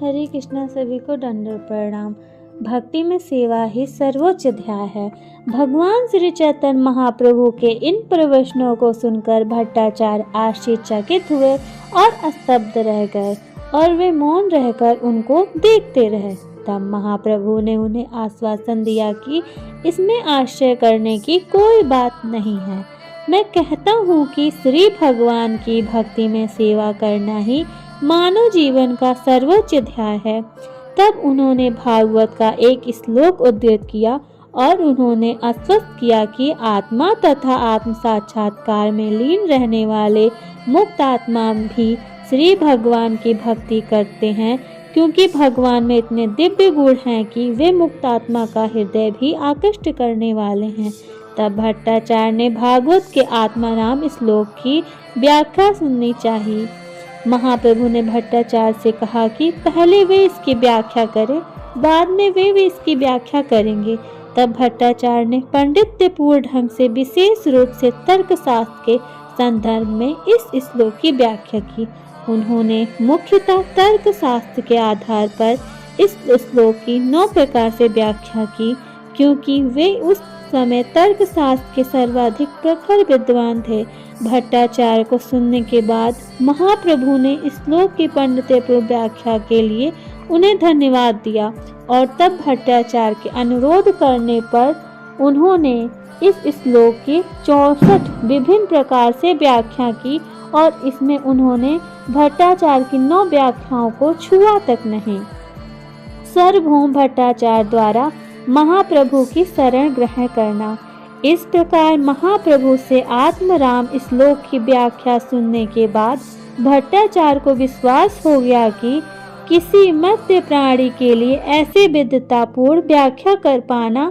हरे कृष्णा, सभी को दंडवत प्रणाम। भक्ति में सेवा ही सर्वोच्च ध्यान है। भगवान श्री चैतन्य महाप्रभु के इन प्रवचनों को सुनकर भट्टाचार्य आश्चर्यचकित हुए और स्तब्ध रह गए और वे मौन रहकर उनको देखते रहे। तब महाप्रभु ने उन्हें आश्वासन दिया कि इसमें आश्चर्य करने की कोई बात नहीं है। मैं कहता हूँ कि श्री भगवान की भक्ति में सेवा करना ही मानव जीवन का सर्वोच्च ध्यान है। तब उन्होंने भागवत का एक श्लोक उद्धृत किया और उन्होंने आश्वस्त किया कि आत्मा तथा आत्म साक्षात्कार में लीन रहने वाले मुक्त आत्मा भी श्री भगवान की भक्ति करते हैं, क्योंकि भगवान में इतने दिव्य गुण हैं कि वे मुक्त आत्मा का हृदय भी आकृष्ट करने वाले हैं। तब भट्टाचार्य ने भागवत के आत्माराम श्लोक की व्याख्या सुननी चाहिए। महाप्रभु ने भट्टाचार्य से कहा कि पहले वे इसकी व्याख्या करें, बाद में वे इसकी व्याख्या करेंगे। तब भट्टाचार्य ने पांडित्यपूर्ण ढंग से विशेष रूप से तर्कशास्त्र के संदर्भ में इस श्लोक की व्याख्या की। उन्होंने मुख्यतः तर्कशास्त्र के आधार पर इस श्लोक की 9 प्रकार से व्याख्या की, क्योंकि वे उस समय तर्कशास्त्र के सर्वाधिक प्रखर विद्वान थे। भट्टाचार्य को सुनने के बाद महाप्रभु ने श्लोक की पांडित्यपूर्ण व्याख्या के लिए उन्हें धन्यवाद दिया और तब भट्टाचार्य के अनुरोध करने पर उन्होंने इस श्लोक की 64 विभिन्न प्रकार से व्याख्या की और इसमें उन्होंने भट्टाचार्य की 9 व्याख्याओं को छुआ तक नहीं। सार्वभौम भट्टाचार्य द्वारा महाप्रभु की शरण ग्रहण करना। इस प्रकार महाप्रभु से आत्मराम श्लोक की व्याख्या सुनने के बाद भट्टाचार्य को विश्वास हो गया कि किसी मर्त्य प्राणी के लिए ऐसी विद्वतापूर्ण व्याख्या कर पाना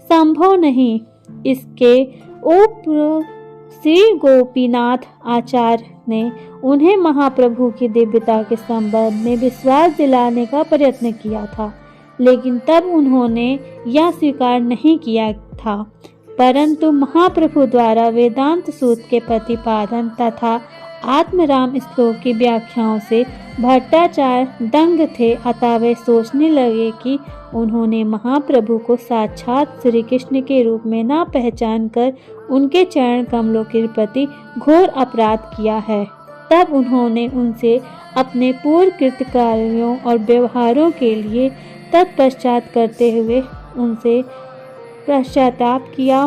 संभव नहीं। इसके उपरांत श्री गोपीनाथ आचार्य ने उन्हें महाप्रभु की दिव्यता के संबंध में विश्वास दिलाने का प्रयत्न किया था, लेकिन तब उन्होंने यह स्वीकार नहीं किया था। परंतु महाप्रभु द्वारा वेदांत सूत्र के प्रतिपादन तथा आत्मराम श्लोक की व्याख्याओं से भट्टाचार्य दंग थे। अतः वे सोचने लगे कि उन्होंने महाप्रभु को साक्षात श्री कृष्ण के रूप में न पहचान कर उनके चरण कमलों के प्रति घोर अपराध किया है। तब उन्होंने उनसे अपने पूर्व कृत कार्यों और व्यवहारों के लिए तत्पश्चात करते हुए उनसे पश्चाताप किया,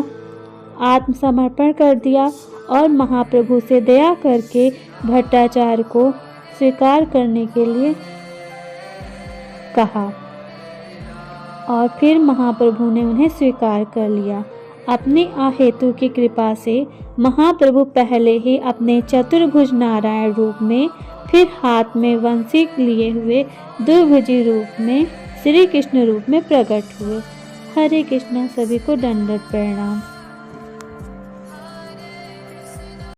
आत्मसमर्पण कर दिया और महाप्रभु से दया करके भट्टाचार्य को स्वीकार करने के लिए कहा और फिर महाप्रभु ने उन्हें स्वीकार कर लिया। अपनी अहेतु की कृपा से महाप्रभु पहले ही अपने चतुर्भुज नारायण रूप में, फिर हाथ में वंशी लिए हुए द्विभुजी रूप में श्री कृष्ण रूप में प्रकट हुए। हरे कृष्णा, सभी को दंडवत प्रणाम।